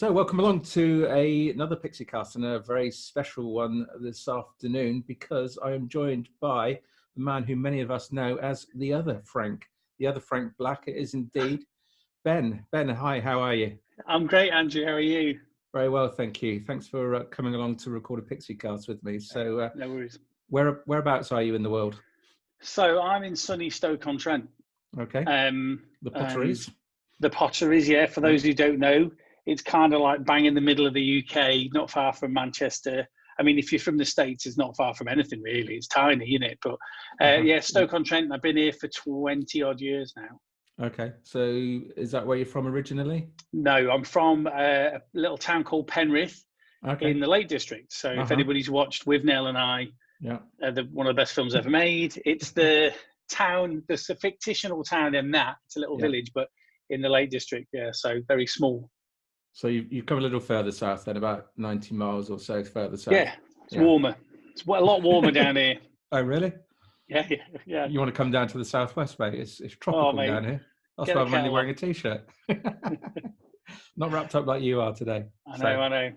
So welcome along to another Pixiecast, and a very special one this afternoon, because I am joined by the man who many of us know as the other Frank Black. It is indeed Ben. Ben, hi, how are you? I'm great, Andrew. How are you? Very well, thank you. Thanks for coming along to record a Pixiecast with me. So no worries. Whereabouts are you in the world? So I'm in sunny Stoke-on-Trent. Okay. The Potteries. The Potteries, yeah. For those who don't know, it's kind of like bang in the middle of the UK, not far from Manchester. I mean, if you're from the States, it's not far from anything, really. It's tiny, isn't it? But yeah, Stoke-on-Trent. I've been here for 20 odd years now. Okay. So is that where you're from originally? No, I'm from a little town called Penrith in the Lake District. So if anybody's watched With Nell and I, one of the best films ever made, it's the town, the fictional town in that. It's a little village, but in the Lake District, so very small. So you've come a little further south then, about 90 miles or so further south. Yeah, it's warmer. It's a lot warmer down here. Oh, really? Yeah. You want to come down to the southwest, mate? It's tropical down here. That's why I'm only wearing a T-shirt. Not wrapped up like you are today. I know.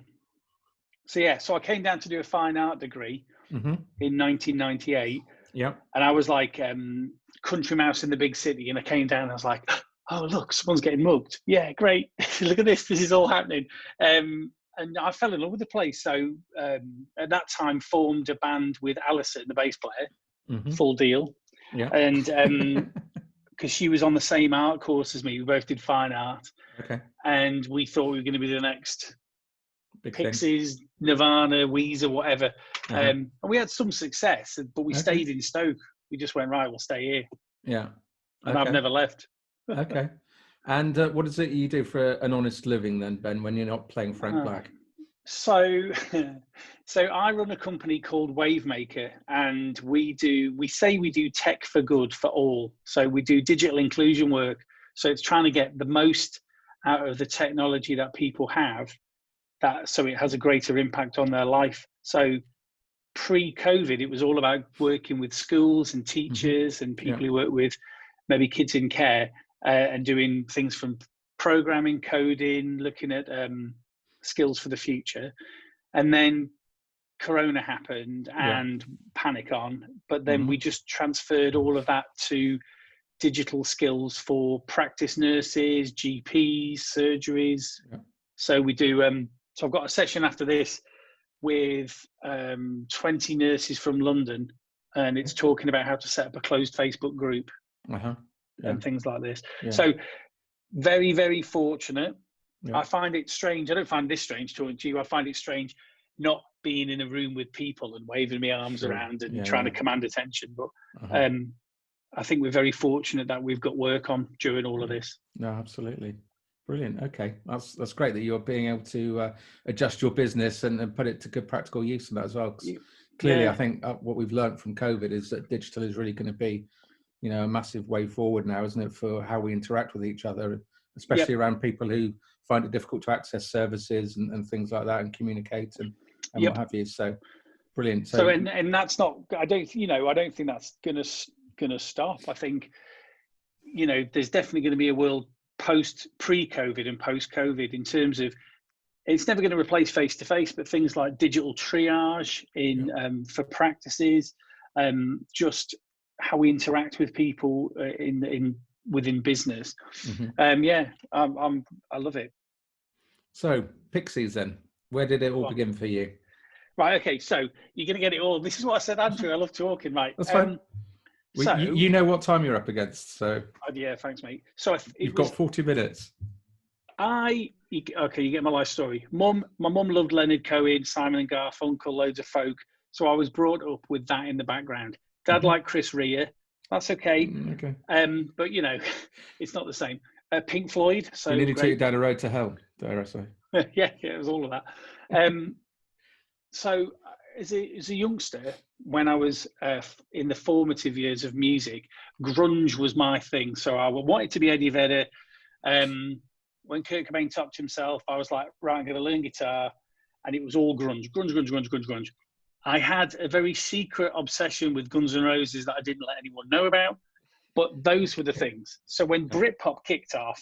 So I came down to do a fine art degree in 1998. Yeah. And I was like country mouse in the big city, and I came down and I was like, oh, look, someone's getting mugged. Yeah, great. Look at this. This is all happening. And I fell in love with the place. So at that time, formed a band with Alison, the bass player, Full Deal. Yeah. And because she was on the same art course as me, we both did fine art. Okay. And we thought we were going to be the next big Pixies, thing. Nirvana, Weezer, whatever. And we had some success, but we stayed in Stoke. We just went, right, we'll stay here. Yeah. And I've never left. Okay. And what is it you do for an honest living then, Ben, when you're not playing Frank Black? So I run a company called Wavemaker, and we say we do tech for good for all. So we do digital inclusion work. So it's trying to get the most out of the technology that people have, so it has a greater impact on their life. So pre-COVID, it was all about working with schools and teachers and people who work with maybe kids in care, and doing things from programming, coding, looking at skills for the future. And then Corona happened and panic on, but then we just transferred all of that to digital skills for practice nurses, GPs, surgeries. So we do, so I've got a session after this with 20 nurses from London, and it's talking about how to set up a closed Facebook group and things like this. So very, very fortunate. I find it strange. I don't find this strange talking to you. I find it strange not being in a room with people and waving my arms around and trying to command attention. But I think we're very fortunate that we've got work on during all of this. No, absolutely. Brilliant. Okay. That's great that you're being able to adjust your business and put it to good practical use in that as well. Clearly, I think what we've learned from COVID is that digital is really going to be, a massive way forward now, isn't it, for how we interact with each other, especially around people who find it difficult to access services and things like that and communicate and what have you. So brilliant. So and that's not, I don't think that's gonna stop. I think, there's definitely going to be a world pre-COVID and post-COVID in terms of, it's never going to replace face-to-face, but things like digital triage for practices, just how we interact with people within business. I love it. So Pixies then, where did it all begin for you? Right, okay, so you're going to get it all. This is what I said, Andrew. I love talking, right? That's fine. So you know what time you're up against, so yeah, thanks, mate. So you've got 40 minutes. You get my life story. My mum loved Leonard Cohen, Simon and Garfunkel, loads of folk. So I was brought up with that in the background. Dad liked Chris Rea. That's okay. Okay. But it's not the same. Pink Floyd. So you nearly took you down a road to hell, dare I say? yeah, it was all of that. So as a youngster, when I was in the formative years of music, grunge was my thing. So I wanted to be Eddie Vedder. When Kurt Cobain topped himself, I was like, right, I'm going to learn guitar. And it was all grunge. I had a very secret obsession with Guns N' Roses that I didn't let anyone know about. But those were the things. So when Britpop kicked off,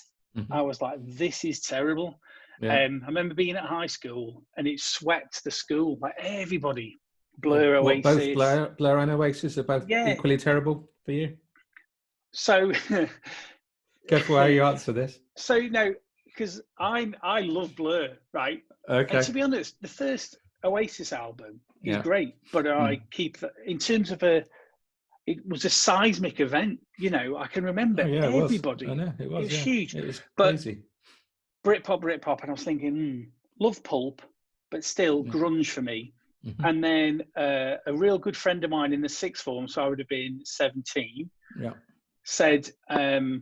I was like, this is terrible. Yeah. I remember being at high school and it swept the school, like everybody. Blur, Oasis. Both Blur and Oasis are both equally terrible for you? So careful how you answer this. So no, because I love Blur, right? Okay. And to be honest, the first Oasis album is great, but I keep in terms of it was a seismic event. You know, I can remember everybody. I know it was huge. It was crazy. But Britpop, and I was thinking, love Pulp, but still grunge for me. Mm-hmm. And then a real good friend of mine in the sixth form, so I would have been 17, said, well,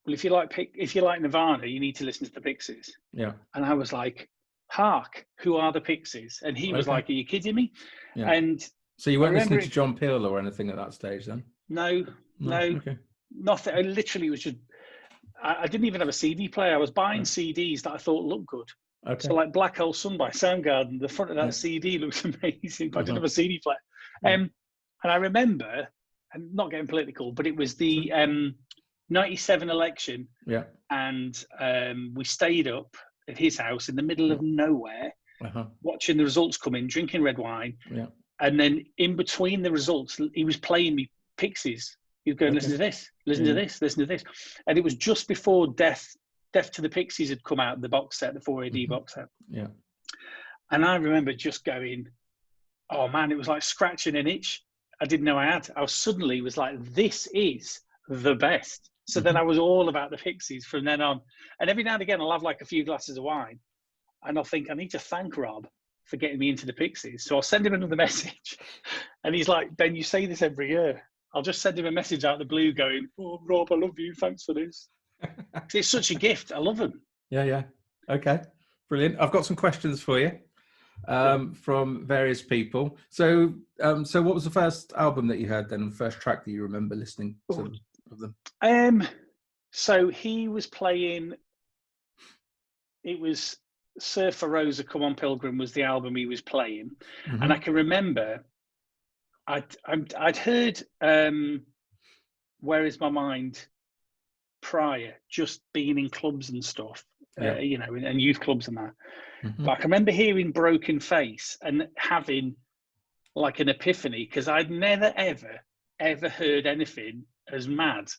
if you like Nirvana, you need to listen to the Pixies. Yeah. And I was like, hark, who are the Pixies? And he was like, are you kidding me? Yeah. And so you weren't listening to John Peel or anything at that stage then? No, okay. Nothing. I literally was just, I didn't even have a CD player. I was buying CDs that I thought looked good. Okay. So like Black Hole Sun by Soundgarden, the front of that CD looks amazing, but I didn't have a CD player. And I remember, I'm not getting political, but it was the 97 election. Yeah. And we stayed up at his house in the middle of nowhere, watching the results come in, drinking red wine. Yeah. And then in between the results, he was playing me Pixies. He was going, listen to this, listen to this, listen to this. And it was just before Death to the Pixies had come out, the box set, the 4AD box set. Yeah. And I remember just going, oh man, it was like scratching an itch I didn't know I had. I suddenly was like, this is the best. So then I was all about the Pixies from then on. And every now and again, I'll have like a few glasses of wine and I'll think, I need to thank Rob for getting me into the Pixies. So I'll send him another message. And he's like, Ben, you say this every year. I'll just send him a message out of the blue going, oh, Rob, I love you. Thanks for this. It's such a gift. I love them. Yeah. Okay. Brilliant. I've got some questions for you from various people. So what was the first album that you heard then, the first track that you remember listening to of them? So he was playing, it was Surfer Rosa, Come On Pilgrim was the album he was playing. And I can remember I'd heard Where Is My Mind prior, just being in clubs and stuff, you know, and youth clubs and that. But I can remember hearing Broken Face and having like an epiphany, because I'd never, ever heard anything as mad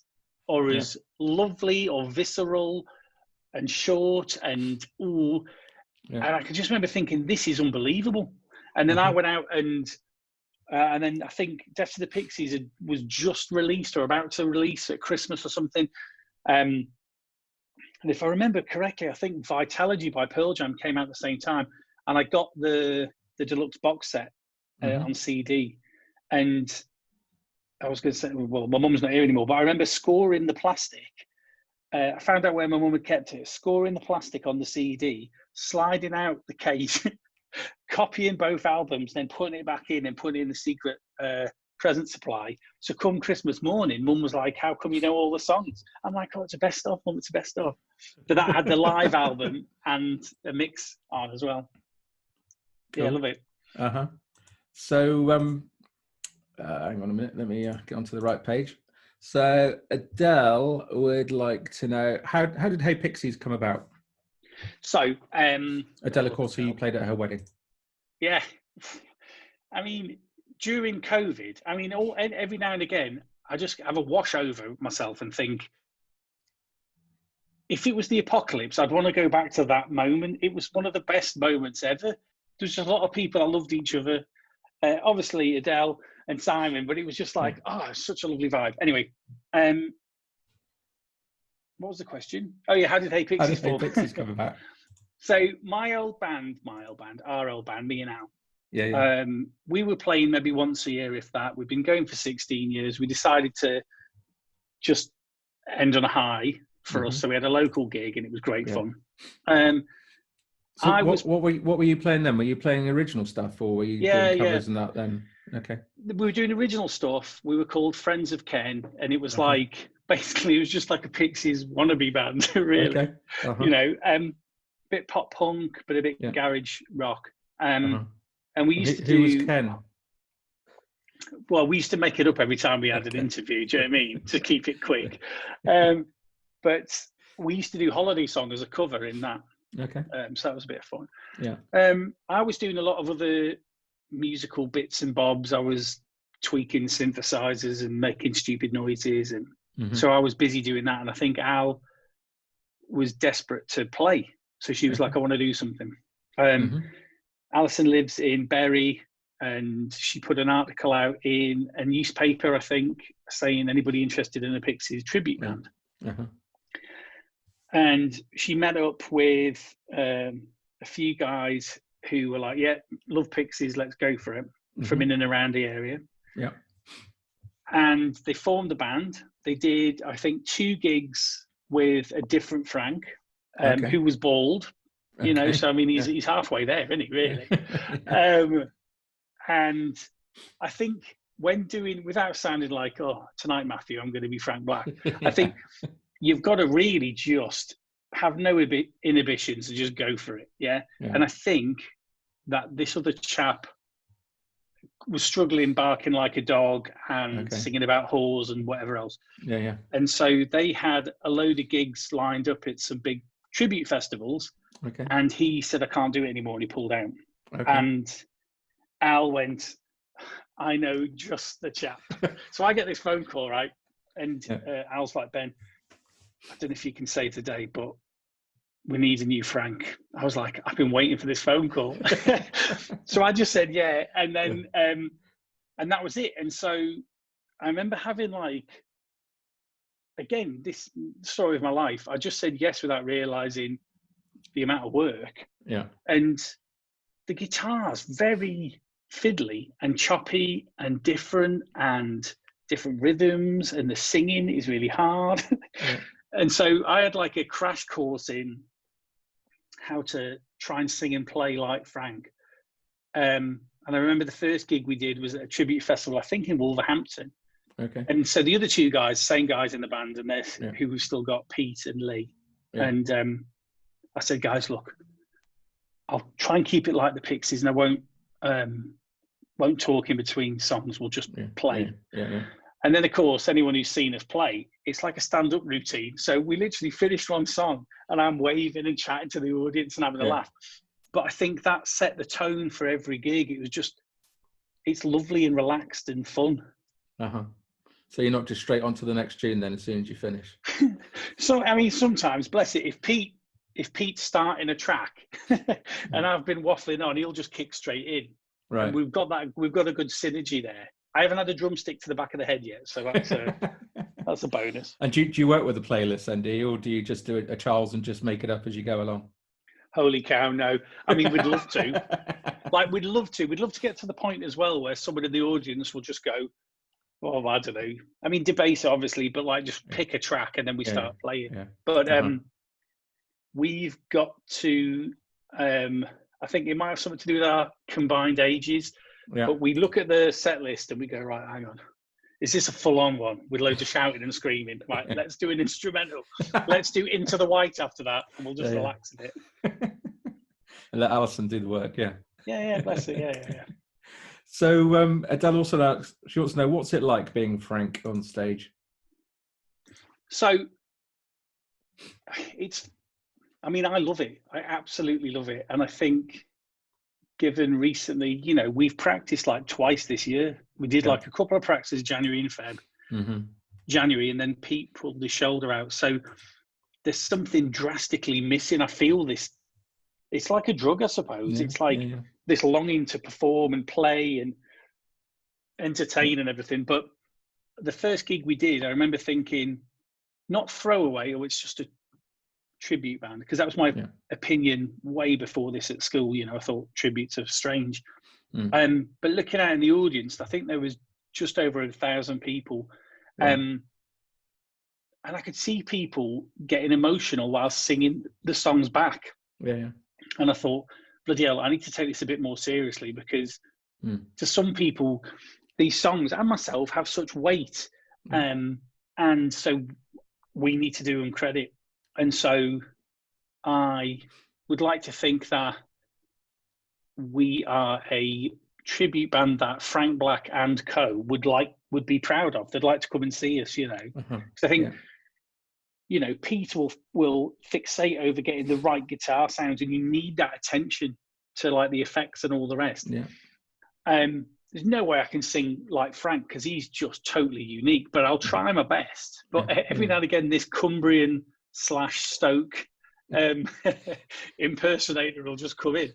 or as lovely or visceral and short and and I could just remember thinking, this is unbelievable. And then I went out and then I think Death to the Pixies was just released or about to release at Christmas or something. And if I remember correctly, I think Vitalogy by Pearl Jam came out at the same time. And I got the deluxe box set on CD. And I was going to say, well, my mum's not here anymore, but I remember scoring the plastic. I found out where my mum had kept it, scoring the plastic on the CD, sliding out the case, copying both albums, then putting it back in and putting it in the secret present supply. So come Christmas morning, Mum was like, how come you know all the songs? I'm like, oh, it's the best of, Mum, it's the best of. But that had the live album and a mix on as well. Cool. Yeah, I love it. So, hang on a minute, let me get onto the right page. So Adele would like to know, how did Hey Pixies come about? So Adele, of course, who you played at her wedding. Yeah. I mean, during COVID, I mean, every now and again, I just have a wash over myself and think, if it was the apocalypse, I'd want to go back to that moment. It was one of the best moments ever. There's just a lot of people that loved each other. Obviously, Adele and Simon, but it was just like, such a lovely vibe. Anyway, what was the question? Oh yeah, how did Hey Pixies Hey Pixies come about? So our old band, me and Al. Yeah. We were playing maybe once a year, if that. We've been going for 16 years. We decided to just end on a high for us. So we had a local gig and it was great fun. So what were you playing then? Were you playing original stuff or were you doing covers and that then? Okay. We were doing original stuff. We were called Friends of Ken, and it was like, basically it was just like a Pixies wannabe band, really. Okay. You know, bit pop punk, but a bit garage rock. And we used to do... Who was Ken? Well, we used to make it up every time we had an interview, do you know what I mean? To keep it quick. But we used to do Holiday Song as a cover in that. Okay. So that was a bit of fun. Yeah. I was doing a lot of other musical bits and bobs. I was tweaking synthesizers and making stupid noises, and so I was busy doing that. And I think Al was desperate to play, so she was like, "I want to do something." Alison lives in Bury, and she put an article out in a newspaper, I think, saying anybody interested in a Pixies tribute band. And she met up with a few guys who were like, "Yeah, love Pixies, let's go for it," from in and around the area. Yeah. And they formed a band. They did, I think, 2 gigs with a different Frank, who was bald. You know, so I mean, he's halfway there, isn't he? Really. And I think when doing, without sounding like, "Oh, tonight, Matthew, I'm going to be Frank Black," I think you've got to really just have no inhibitions and just go for it. Yeah. And I think that this other chap was struggling, barking like a dog and singing about whores and whatever else. And so they had a load of gigs lined up at some big tribute festivals. And he said, "I can't do it anymore," and he pulled out. And Al went, "I know just the chap." So I get this phone call, right? And Al's like, "Ben, I don't know if you can say today, but we need a new Frank." I was like, "I've been waiting for this phone call." So I just said, "Yeah." And then, and that was it. And so I remember having like, again, this story of my life, I just said yes without realizing the amount of work. And the guitar's very fiddly and choppy and different rhythms, and the singing is really hard. And so I had like a crash course in how to try and sing and play like Frank. And I remember the first gig we did was at a tribute festival, I think in Wolverhampton. And so the other 2 guys, same guys in the band, and there's who we've still got, Pete and Lee. And I said, "Guys, look, I'll try and keep it like the Pixies, and I won't talk in between songs. We'll just play." And then, of course, anyone who's seen us play, it's like a stand-up routine. So we literally finished one song, and I'm waving and chatting to the audience and having a laugh. But I think that set the tone for every gig. It was just, it's lovely and relaxed and fun. So you're not just straight on to the next tune then as soon as you finish? So, I mean, sometimes, bless it, if Pete's starting a track and I've been waffling on, he'll just kick straight in. Right. And we've got a good synergy there. I haven't had a drumstick to the back of the head yet, so that's a bonus. And do you work with a playlist then, do you? Or do you just do a Charles and just make it up as you go along? Holy cow, no. I mean, we'd love to. We'd love to get to the point as well where someone in the audience will just go, "Oh, I don't know." I mean, debate obviously, but like just pick a track and then we start playing. But we've got to, I think it might have something to do with our combined ages. But we look at the set list and we go, "Right, hang on. Is this a full-on one with loads of shouting and screaming? Right, let's do an instrumental. Let's do Into the White after that, and we'll just relax a bit." And let Alison do the work, Yeah, bless her, yeah. So Adele also asks, she wants to know, what's it like being Frank on stage? So I love it. I absolutely love it. And I think given recently, we've practiced like twice this year. We did like a couple of practices, January and Feb. January, and then Pete pulled his shoulder out. So there's something drastically missing. I feel this, it's like a drug, I suppose. It's like this longing to perform and play and entertain and everything. But the first gig we did, I remember thinking, not throwaway, or it's just a tribute band, because that was my opinion way before this at school. I thought tributes are strange. But looking out in the audience, I think there was just over 1,000 people. And I could see people getting emotional while singing the songs back. And I thought, bloody hell, I need to take this a bit more seriously, because to some people, these songs and myself have such weight. And so we need to do them credit. And so I would like to think that we are a tribute band that Frank Black and co would be proud of. They'd like to come and see us, Because I think you know, Pete will fixate over getting the right guitar sounds, and you need that attention to like the effects and all the rest. Yeah. There's no way I can sing like Frank because he's just totally unique, but I'll try my best. But every now and again, this Cumbrian / Stoke impersonator will just come in.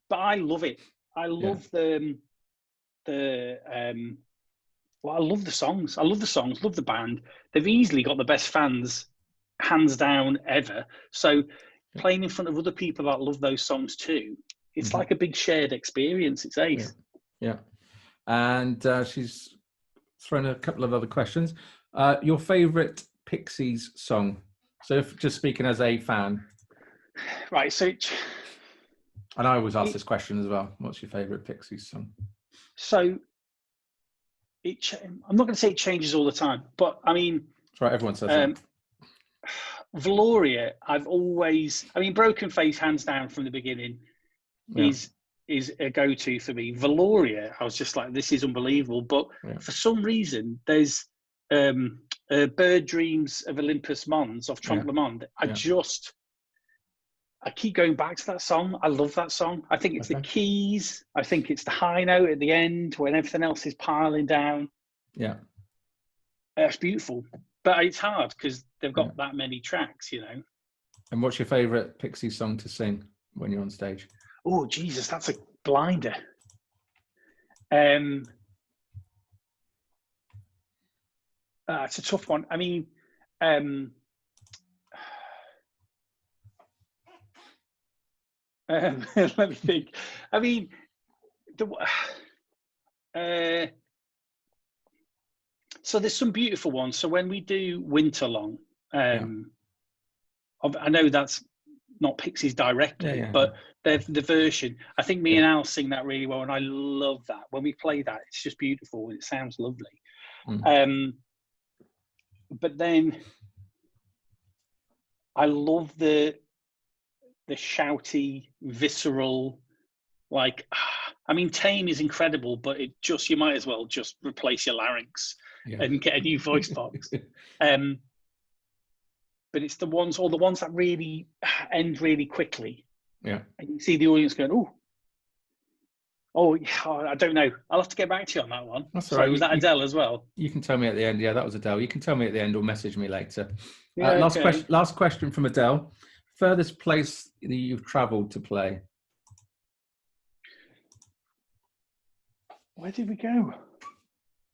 But I love it. I love I love the songs. I love the songs, love the band. They've easily got the best fans, hands down, ever. So playing in front of other people that love those songs too, it's like a big shared experience. It's ace. Yeah. And she's thrown a couple of other questions. Your favourite Pixies song? So if just speaking as a fan. Right, so... And I always ask this question as well. What's your favourite Pixies song? So, I'm not going to say it changes all the time, but I mean... That's right, everyone says that. Valoria, I've always... I mean, Broken Face, hands down from the beginning, is a go-to for me. Valoria, I was just like, this is unbelievable. But for some reason, there's Bird Dreams of Olympus Mons, of Trompe le Monde. I keep going back to that song. I love that song. I think it's the keys. I think it's the high note at the end when everything else is piling down. Yeah. It's beautiful. But it's hard because they've got that many tracks, you know. And what's your favourite Pixie song to sing when you're on stage? Oh, Jesus, that's a blinder. It's a tough one. I mean, let me think. I mean, so there's some beautiful ones. So when we do Winter Long, I know that's not Pixies directly, but the version, I think me and Al sing that really well, and I love that. When we play that, it's just beautiful and it sounds lovely. But then I love the shouty, visceral, like, I mean, Tame is incredible, but it just, you might as well just replace your larynx and get a new voice box. But it's the ones that really end really quickly. Yeah. And you see the audience going, oh, I don't know. I'll have to get back to you on that one. That's all right. Was that Adele as well? You can tell me at the end. Yeah, that was Adele. You can tell me at the end or message me later. Last question from Adele. Furthest place that you've travelled to play? Where did we go?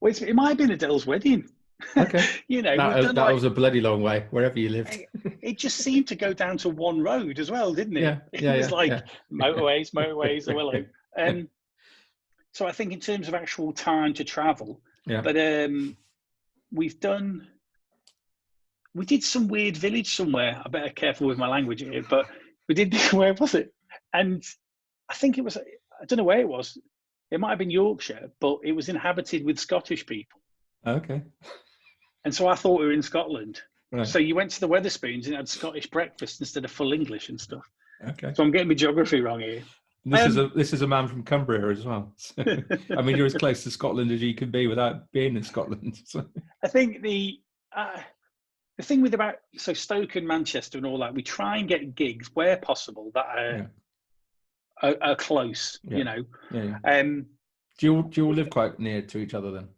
Well, it might have been Adele's wedding. Okay. You know, that was a bloody long way, wherever you lived. It just seemed to go down to one road as well, didn't it? It was motorways, the Willow. So I think in terms of actual time to travel, but we did some weird village somewhere. I better be careful with my language here, but we did, where was it? And I think it was, I don't know where it was. It might have been Yorkshire, but it was inhabited with Scottish people. Okay. And so I thought we were in Scotland. Right. So you went to the Wetherspoons and had Scottish breakfast instead of full English and stuff. Okay. So I'm getting my geography wrong here. This is a man from Cumbria as well. So, I mean, you're as close to Scotland as you can be without being in Scotland. So. I think the thing with so Stoke and Manchester and all that, we try and get gigs where possible that are close. You know. Yeah. Do you all live quite near to each other then?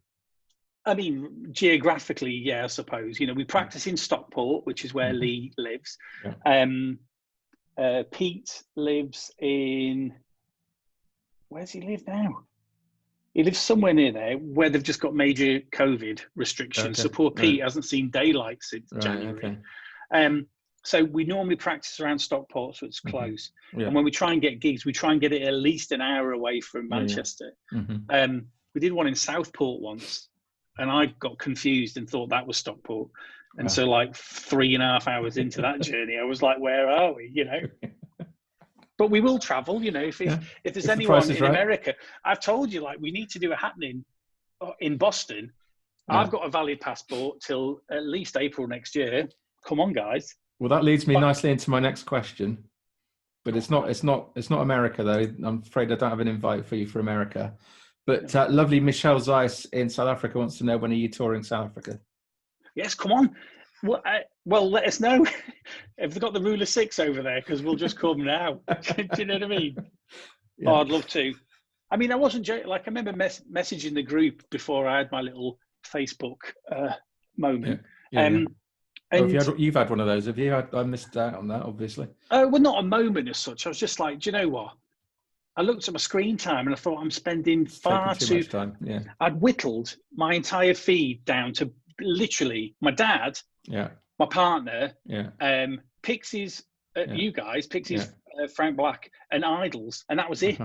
I mean, geographically, yeah, I suppose. You know, we practice in Stockport, which is where Lee lives. Yeah. Pete lives in... Where does he live now? He lives somewhere near there where they've just got major COVID restrictions. Okay. So poor Pete hasn't seen daylight since January. Okay. So we normally practice around Stockport, so it's close. Yeah. And when we try and get gigs, we try and get it at least an hour away from Manchester. Yeah. We did one in Southport once. And I got confused and thought that was Stockport. And so like 3.5 hours into that journey, I was like, where are we, you know? But we will travel, you know, if there's anyone in America. I've told you, like, we need to do a happening in Boston. Yeah. I've got a valid passport till at least April next year. Come on, guys. Well, that leads me nicely into my next question. But it's not America, though. I'm afraid I don't have an invite for you for America. But lovely Michelle Zeiss in South Africa wants to know, when are you touring South Africa? Yes, come on. Well, let us know if they've got the rule of 6 over there, because we'll just come now. Do you know what I mean? Yeah. Oh, I'd love to. I mean, I wasn't joking. Like, I remember messaging the group before I had my little Facebook moment. And you've had one of those, have you? I missed out on that, obviously. Oh, well, not a moment as such. I was just like, do you know what? I looked at my screen time and I thought, I'm spending far too much time. Yeah. I'd whittled my entire feed down to literally my dad, my partner, Pixies, you guys, Pixies, Frank Black, and Idols, and that was it.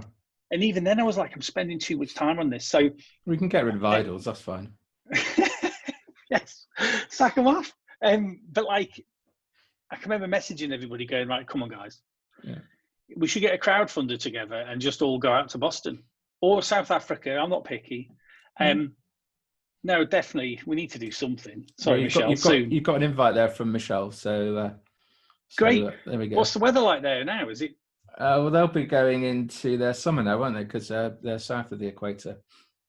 And even then, I was like, I'm spending too much time on this. So we can get rid of Idols. That's fine. Yes, sack them off. But like, I can remember messaging everybody, going, right, come on, guys. Yeah. We should get a crowdfunder together and just all go out to Boston or South Africa. I'm not picky. No, definitely, we need to do something. Sorry, Michelle. You've got an invite there from Michelle. So great. There we go. What's the weather like there now? Is it? Well, they'll be going into their summer now, won't they? Because they're south of the equator.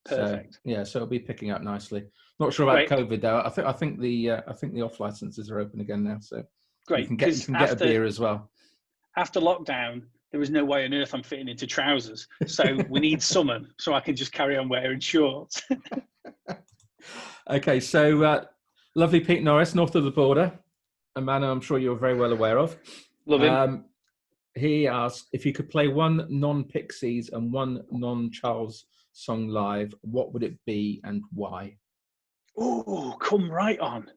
Perfect. So it'll be picking up nicely. Not sure about COVID though. I think the off licenses are open again now. So great. You can get a beer as well. After lockdown, there was no way on earth I'm fitting into trousers. So we need summer so I can just carry on wearing shorts. Okay, so lovely Pete Norris, north of the border, a man I'm sure you're very well aware of. Love him. He asked if you could play one non-Pixies and one non-Charles song live, what would it be and why? Oh, come right on.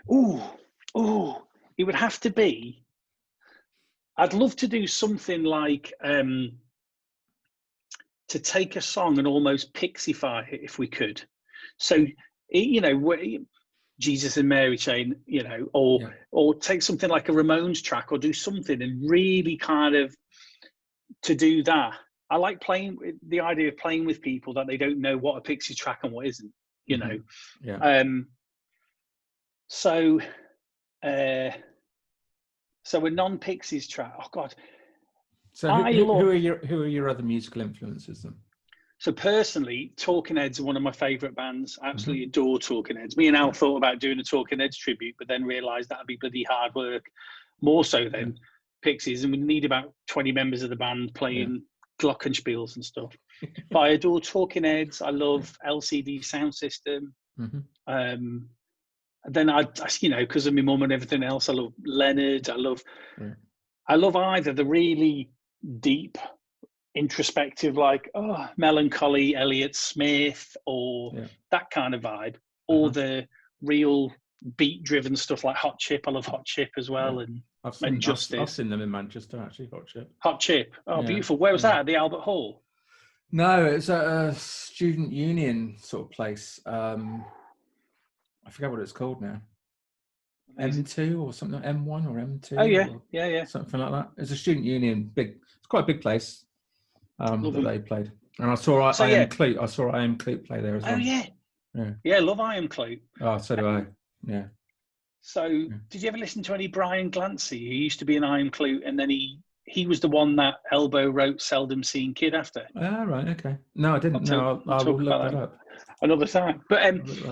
It would have to be, I'd love to do something like to take a song and almost Pixify it if we could. So, Jesus and Mary Chain, or take something like a Ramones track or do something and really kind of to do that. I like the idea of playing with people that they don't know what a Pixie track and what isn't, know. Yeah. So a non-Pixies track. Oh God. So who are your other musical influences then? So personally, Talking Heads are one of my favourite bands. I absolutely adore Talking Heads. Me and Al thought about doing a Talking Heads tribute, but then realised that'd be bloody hard work, more so than Pixies, and we need about 20 members of the band playing glockenspiels and stuff. But I adore Talking Heads. I love LCD Sound System. Then I because of my mum and everything else, I love Leonard. I love either the really deep, introspective, like melancholy Elliott Smith, or that kind of vibe, or the real beat-driven stuff like Hot Chip. I love Hot Chip as well, and Justice. I've seen them in Manchester actually. Hot Chip. Oh, beautiful. Where was that? At the Albert Hall? No, it's at a student union sort of place. I forget what it's called now. M2 or something, M1 or M2. Oh yeah, something like that. It's a student union, big. It's quite a big place. That they played, and I saw I Am Clute. I saw I Am Clute play there as well. Oh yeah, love I Am Clute. Oh, so do I. Yeah. So, did you ever listen to any Brian Glancy? He used to be in I Am Clute, and then he was the one that Elbow wrote "Seldom Seen Kid" after. Ah, right, okay. No, I didn't. I will look that up another time. But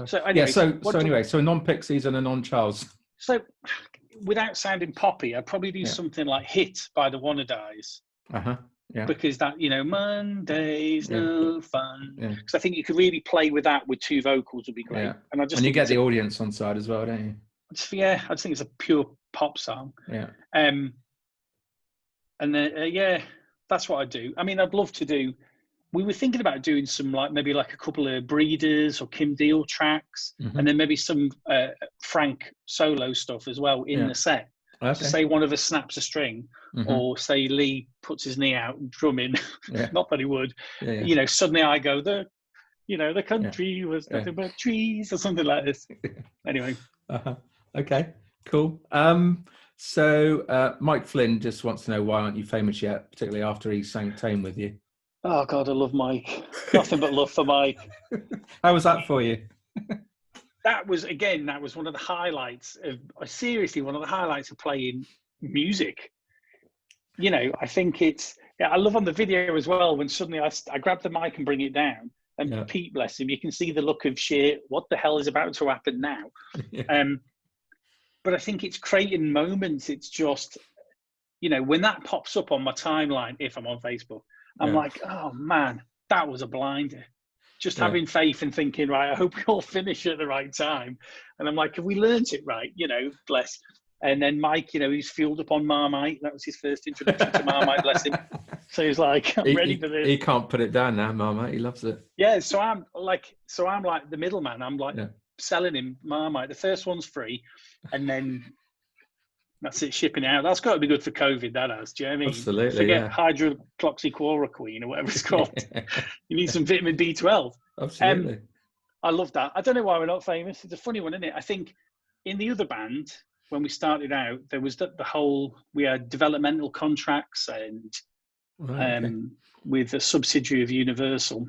so anyway, so a non-Pixies and a non-Charles. So, without sounding poppy, I'd probably do something like "Hit" by the Wannadies. Yeah. Because that, Monday's no fun. Because I think you could really play with that with two vocals would be great. Yeah. And you get the audience on side as well, don't you? I just think it's a pure pop song. Yeah. And then that's what I do. I mean, I'd love to do. We were thinking about doing some maybe a couple of Breeders or Kim Deal tracks, and then maybe some Frank solo stuff as well in the set. Okay. So say one of us snaps a string, or say Lee puts his knee out and drumming. Not that he would. Suddenly I go, the country was nothing but trees, or something like this. Anyway. Okay, cool. So Mike Flynn just wants to know, why aren't you famous yet, particularly after he sang Tame with you? Oh God, I love Mike. Nothing but love for Mike. How was that for you? That was one of the highlights of one of the highlights of playing music. I think I love on the video as well when suddenly I grab the mic and bring it down, And Pete, bless him, you can see the look of sheer, what the hell is about to happen now? But I think it's creating moments. It's just, when that pops up on my timeline, if I'm on Facebook, I'm like, oh man, that was a blinder. Just having faith and thinking, right, I hope we all finish at the right time. And I'm like, have we learnt it right? Bless. And then Mike, he's fueled up on Marmite. That was his first introduction to Marmite, bless him. So he's like, I'm ready for this. He can't put it down now, Marmite. He loves it. Yeah, so I'm like the middleman. I'm like selling him Marmite. The first one's free, and then that's it, shipping it out. That's got to be good for COVID, that has. Do you know what I mean? Absolutely, Forget hydroxychloroquine or whatever it's called. You need some vitamin B12. Absolutely. I love that. I don't know why we're not famous. It's a funny one, isn't it? I think in the other band, when we started out, there was we had developmental contracts and with a subsidiary of Universal.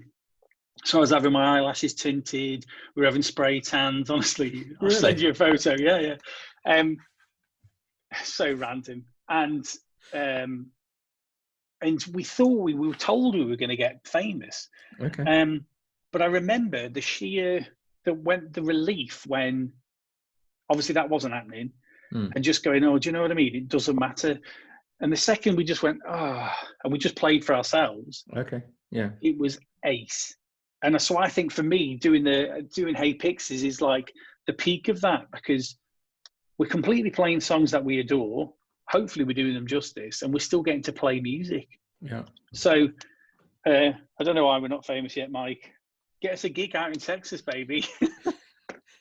So I was having my eyelashes tinted. We were having spray tans. Honestly, I'll send you a photo. Yeah. So random. And we thought we were told we were going to get famous. Okay. But I remember the relief when obviously that wasn't happening. And just going, oh, do you know what I mean? It doesn't matter. And the second we just went, and we just played for ourselves. Okay. Yeah. It was ace. And so I think for me, doing Hey Pixies is like the peak of that, because we're completely playing songs that we adore. Hopefully we're doing them justice, and we're still getting to play music. Yeah. So I don't know why we're not famous yet, Mike. Get us a gig out in Texas, baby.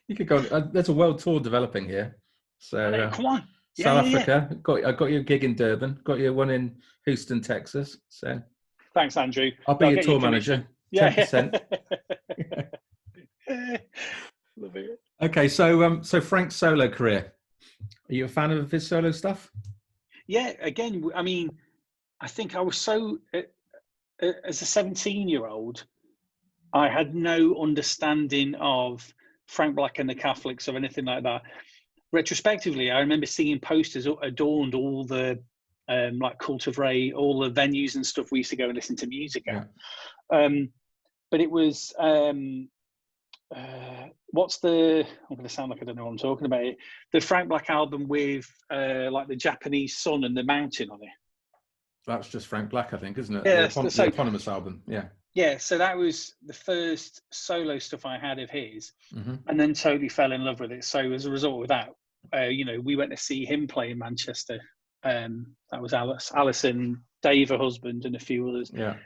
You could go. There's a world tour developing here. So come on. South Africa. I got you a gig in Durban. Got you one in Houston, Texas. So thanks, Andrew. I'll be your tour manager. 10%. Love it. Okay, so Frank's solo career. Are you a fan of his solo stuff? Yeah. Again, I mean, I think I was so as a 17-year-old, I had no understanding of Frank Black and the Catholics or anything like that. Retrospectively, I remember seeing posters adorned all the like Cult of Ray, all the venues and stuff we used to go and listen to music at. But it was what's the? I'm going to sound like I don't know what I'm talking about. The Frank Black album with like the Japanese sun and the mountain on it. That's just Frank Black, I think, isn't it? Yeah, the eponymous album. Yeah. Yeah, so that was the first solo stuff I had of his, and then totally fell in love with it. So as a result of that, we went to see him play in Manchester. That was Alison, Dave, her husband, and a few others. Yeah,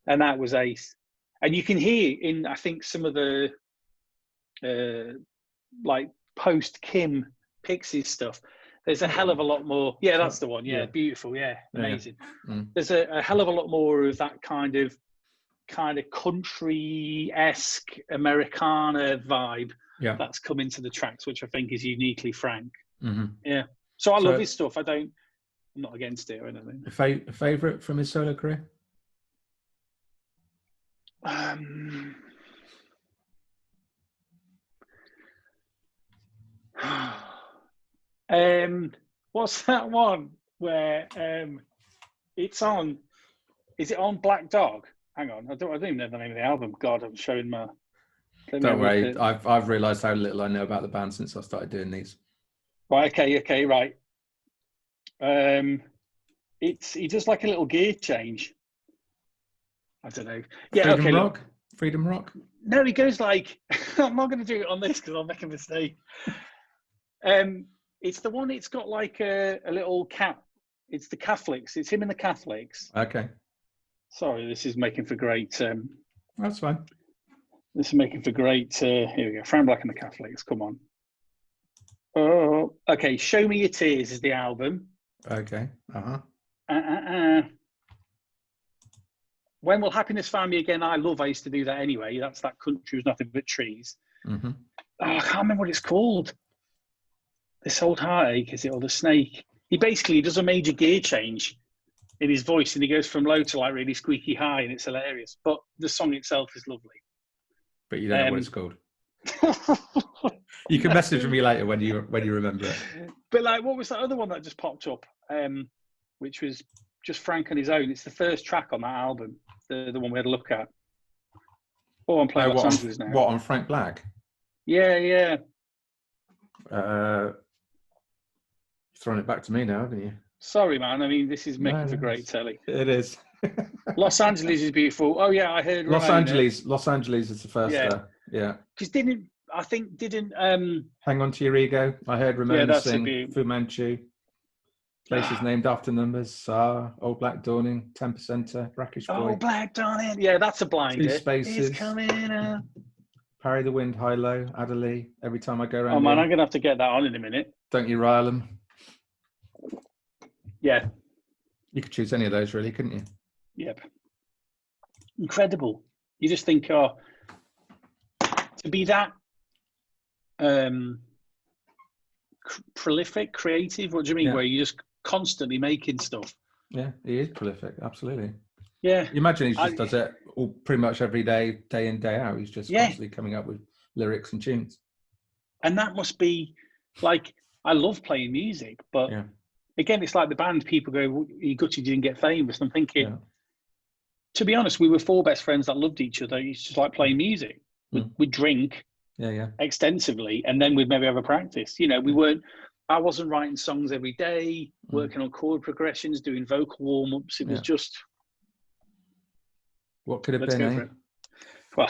and that was ace. And you can hear in, I think, some of the like post Kim Pixies stuff. There's a hell of a lot more. Yeah, that's the one. Yeah, beautiful. Yeah, amazing. Yeah. There's a hell of a lot more of that kind of country-esque Americana vibe that's come into the tracks, which I think is uniquely Frank. Yeah. So I love his stuff. I'm not against it or anything. A favourite from his solo career? What's that one where it's on? Is it on Black Dog? Hang on, I don't even know the name of the album. God, I'm showing my. Don't worry, I've realised how little I know about the band since I started doing these. Right. Okay. Right. He does like a little gear change. I don't know. Yeah. Freedom Rock. No, he goes like. I'm not going to do it on this because I'll make a mistake. It's the one. It's got like a little cap. It's the Catholics. It's him and the Catholics. Okay. Sorry, this is making for great. That's fine. This is making for great. Here we go. Frank Black and the Catholics. Come on. Oh, okay. Show Me Your Tears is the album. Okay. When Will Happiness Find Me Again? I used to do that anyway. That's that Country Was Nothing But Trees. I can't remember what it's called. This Old Heartache, is it? Or The Snake? He basically does a major gear change in his voice, and he goes from low to like really squeaky high, and it's hilarious. But the song itself is lovely. But you don't know what it's called. You can message me later when you remember it. But like, what was that other one that just popped up? Which was just Frank on his own. It's the first track on that album, the one we had a look at. Oh, I'm playing Los Angeles now. What, on Frank Black? Yeah. Throwing it back to me now, haven't you? Sorry, man. I mean, this is making for great telly. It is. Los Angeles is beautiful. Oh yeah, I heard Los Angeles is the first. Yeah. Because didn't Hang On to Your Ego. I heard Ramona sing Fu Manchu. Places named after numbers. Old Black Dawning, 10%, Brackish Boy. Old Black Dawning. Yeah, that's a blinder. 2 Spaces. It's coming up. Parry the Wind, High Low, Adderley. Every Time I Go Around. Oh man, I'm gonna have to get that on in a minute. Don't You Rile 'Em. Yeah. You could choose any of those, really, couldn't you? Yep. Incredible. You just think, to be that prolific, creative. What do you mean? Where you're just constantly making stuff. Yeah, he is prolific. Absolutely. Yeah. You imagine he just does it all pretty much every day, day in, day out. He's just constantly coming up with lyrics and tunes. And that must be like, I love playing music, but again, it's like the band. People go, well, "You gutted you didn't get famous." I'm thinking, to be honest, we were 4 best friends that loved each other. It's just like playing music. We'd drink extensively, and then we'd maybe have a practice. You know, I wasn't writing songs every day, working on chord progressions, doing vocal warm-ups. It was just... What could have been, eh? Well,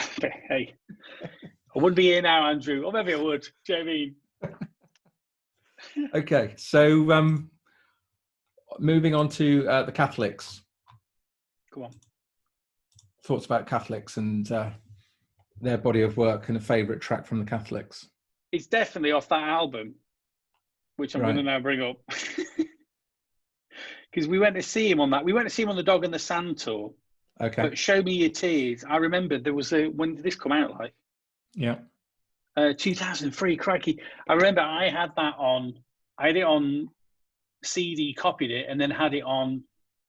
hey, I wouldn't be here now, Andrew. Or maybe I would. Do you know what I mean? Okay, so moving on to the Catholics. Go on. Thoughts about Catholics and their body of work and a favourite track from the Catholics. It's definitely off that album, which I'm going to now bring up. Because we went to see him on that. We went to see him on the Dog and the Sand tour. Okay. But Show Me Your Tears. I remember there was when did this come out? Like, 2003. Crikey! I remember I had it on CD, copied it, and then had it on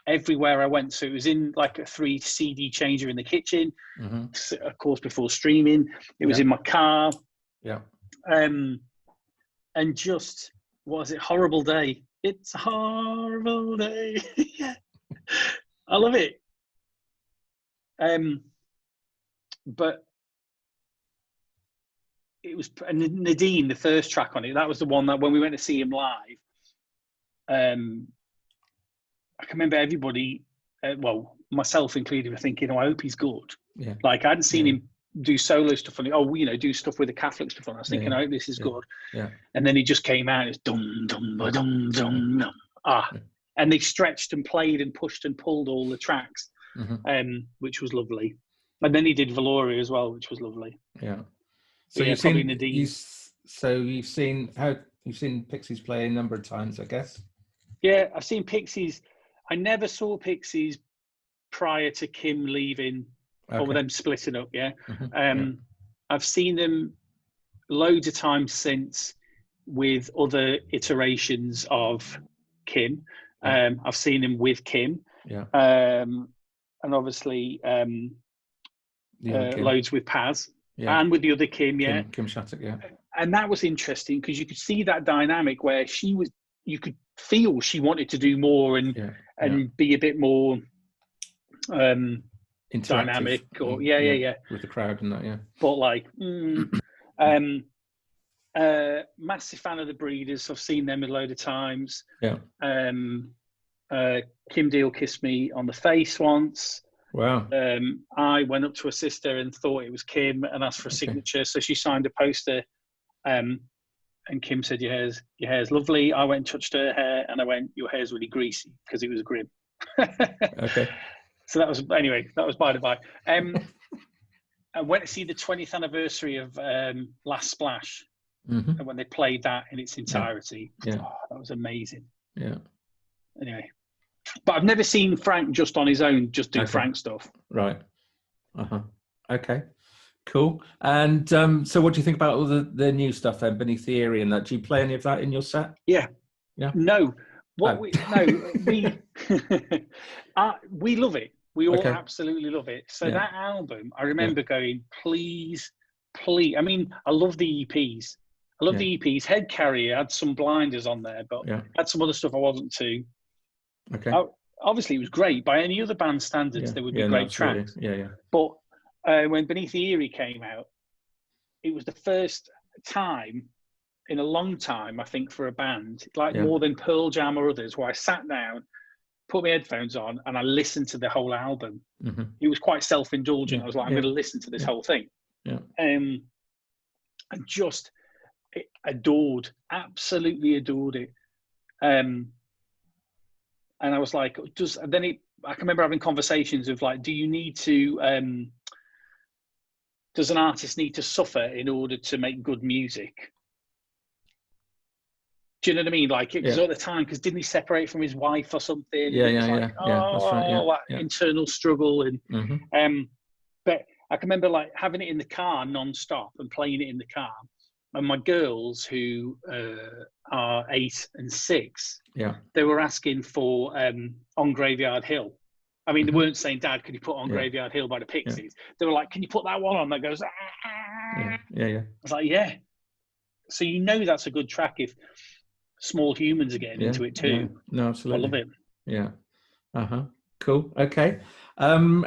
everywhere I went. So it was in like a 3 CD changer in the kitchen, of course, before streaming. It was in my car. Yeah. And just, what was it? Horrible Day. It's a horrible day. I love it. But it was Nadine, the first track on it. That was the one that when we went to see him live, I can remember everybody, well, myself included, were thinking, "Oh, I hope he's good." Yeah. Like I hadn't seen him do solo stuff on it. Do stuff with the Catholic stuff on. I was thinking, "I hope this is good." Yeah. And then he just came out. It's dum dum ba dum dum dum. And they stretched and played and pushed and pulled all the tracks, which was lovely. And then he did Valoria as well, which was lovely. Yeah. So you've seen Pixies play a number of times, I guess. Yeah, I've seen Pixies. I never saw Pixies prior to Kim leaving or them splitting up. Yeah. I've seen them loads of times since with other iterations of Kim. I've seen him with Kim. Yeah. And obviously loads with Paz. Yeah. And with the other Kim, Kim Shattuck, and that was interesting because you could see that dynamic where you could feel she wanted to do more and be a bit more dynamic or with the crowd and that, But like, massive fan of the Breeders. I've seen them a load of times. Yeah. Kim Deal kissed me on the face once. Wow. I went up to her sister and thought it was Kim and asked for a signature. So she signed a poster and Kim said, your hair's lovely. I went and touched her hair and I went, your hair's really greasy because it was grim. Okay. So that was by the by. I went to see the 20th anniversary of Last Splash and when they played that in its entirety. Yeah. Oh, that was amazing. Yeah. Anyway. But I've never seen Frank just on his own, just do Frank stuff. Right. Okay. Cool. And so what do you think about all the new stuff then, Beneath the Eyrie and that? Do you play any of that in your set? Yeah. No. We we love it. We all absolutely love it. So that album, I remember going, please. I mean, I love the EPs. I love the EPs. Head Carrier had some blinders on there, but had some other stuff I wasn't too. Okay. Obviously, it was great. By any other band standards, there would be great tracks. Yeah. But when Beneath the Eyrie came out, it was the first time in a long time, I think, for a band, like more than Pearl Jam or others, where I sat down, put my headphones on, and I listened to the whole album. It was quite self-indulgent. I was like, I'm going to listen to this whole thing. And just absolutely adored it. And I was like, I can remember having conversations of like, do you need to, does an artist need to suffer in order to make good music? Do you know what I mean? Like, because at the time, because didn't he separate from his wife or something? That's right. Internal struggle. And but I can remember like having it in the car non-stop and playing it in the car. And my girls, who are 8 and 6, they were asking for On Graveyard Hill. I mean, they weren't saying, Dad, could you put On Graveyard Hill by the Pixies? They were like, can you put that one on that goes, I was like, yeah. So you know that's a good track if Small Humans are getting into it too. No, absolutely. I love it. Yeah. Cool. Okay. And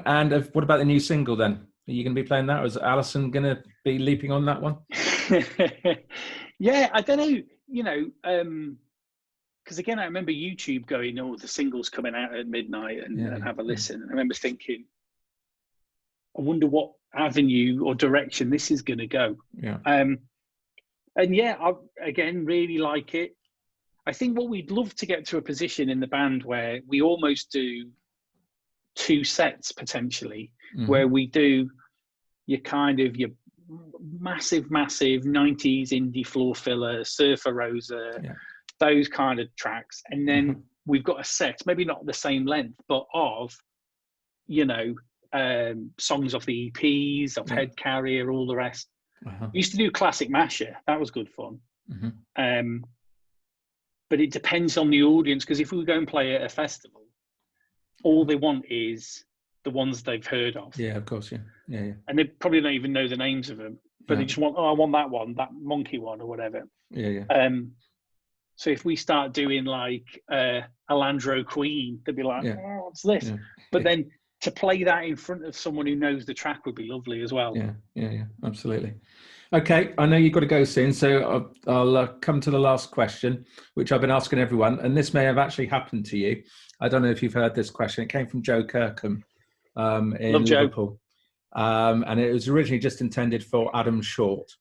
what about the new single then? Are you going to be playing that, or is Alison going to be leaping on that one? Yeah, I don't know. You know, because again, I remember YouTube going, "Oh, the single's coming out at midnight," and have a listen. And I remember thinking, I wonder what avenue or direction this is going to go. And yeah, I again really like it. I think what we'd love to get to a position in the band where we almost do 2 sets potentially, where we do your massive 90s indie floor filler, Surfer Rosa, those kind of tracks. And then we've got a set, maybe not the same length, but of, you know, songs off the EPs, of Head Carrier, all the rest. We used to do Classic Masher. That was good fun. But it depends on the audience, because if we go and play at a festival, all they want is the ones they've heard of. Yeah, of course, yeah. And they probably don't even know the names of them, but they just want, I want that one, that Monkey one or whatever. So if we start doing like Alandro Queen, they'd be like, oh, what's this? But then to play that in front of someone who knows the track would be lovely as well. Yeah, absolutely. Okay, I know you've got to go soon, so I'll come to the last question, which I've been asking everyone, and this may have actually happened to you. I don't know if you've heard this question. It came from Joe Kirkham in Liverpool. And it was originally just intended for Adam Short.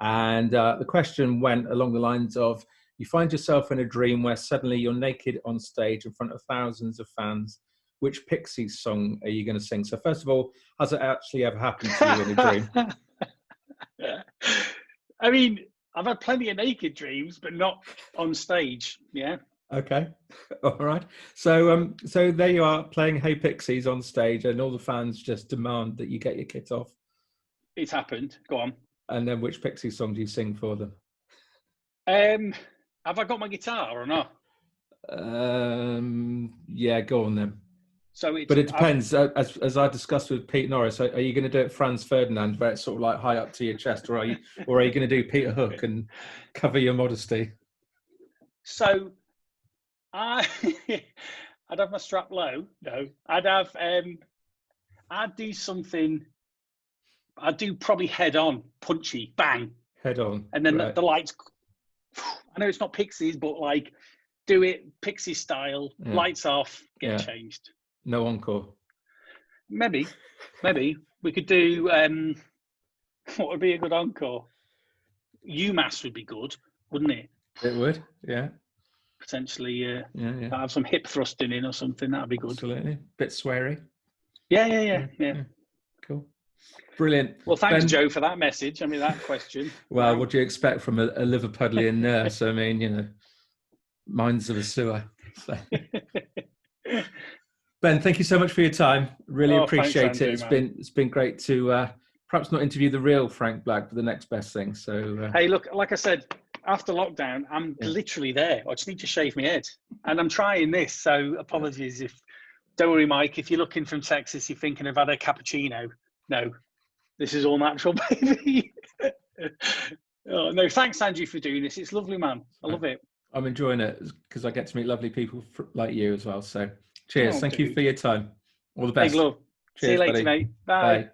And the question went along the lines of, you find yourself in a dream where suddenly you're naked on stage in front of thousands of fans. Which Pixies song are you going to sing? So first of all, has it actually ever happened to you in a dream? I mean, I've had plenty of naked dreams, but not on stage. Yeah. Okay. All right. So so there you are playing Hey Pixies on stage, and all the fans just demand that you get your kit off. It's happened. Go on. And then which Pixies song do you sing for them? Have I got my guitar or not? Yeah, go on then. So but it depends. As I discussed with Pete Norris, are you going to do it Franz Ferdinand, where it's sort of like high up to your chest, or are you going to do Peter Hook and cover your modesty? So I'd have my strap low. No, I'd do something. I'd do probably head on, punchy, bang, head on, and then the lights. I know it's not Pixies, but like do it Pixie style, lights off, get changed. No encore. Maybe we could do. What would be a good encore? UMass would be good, wouldn't it? It would, yeah. Potentially, have some hip thrusting in or something. That'd be good. Absolutely, bit sweary. Yeah. Cool, brilliant. Well, thanks, Ben, Joe, for that message. I mean, that question. Well, what do you expect from a Liverpudlian nurse? I mean, you know, minds of a sewer. So. Ben, thank you so much for your time. Really appreciate thanks, it. Andrew, It's been great to perhaps not interview the real Frank Black, but the next best thing. So hey, look, like I said, after lockdown, I'm literally there. I just need to shave my head, and I'm trying this. So apologies if. Don't worry, Mike. If you're looking from Texas, you're thinking of had a cappuccino. No, this is all natural, baby. Oh, no, thanks, Andrew, for doing this. It's lovely, man. I love it. I'm enjoying it because I get to meet lovely people like you as well. So cheers. Thank you for your time. All the best. Big love. Cheers, see you later, buddy. mate. Bye.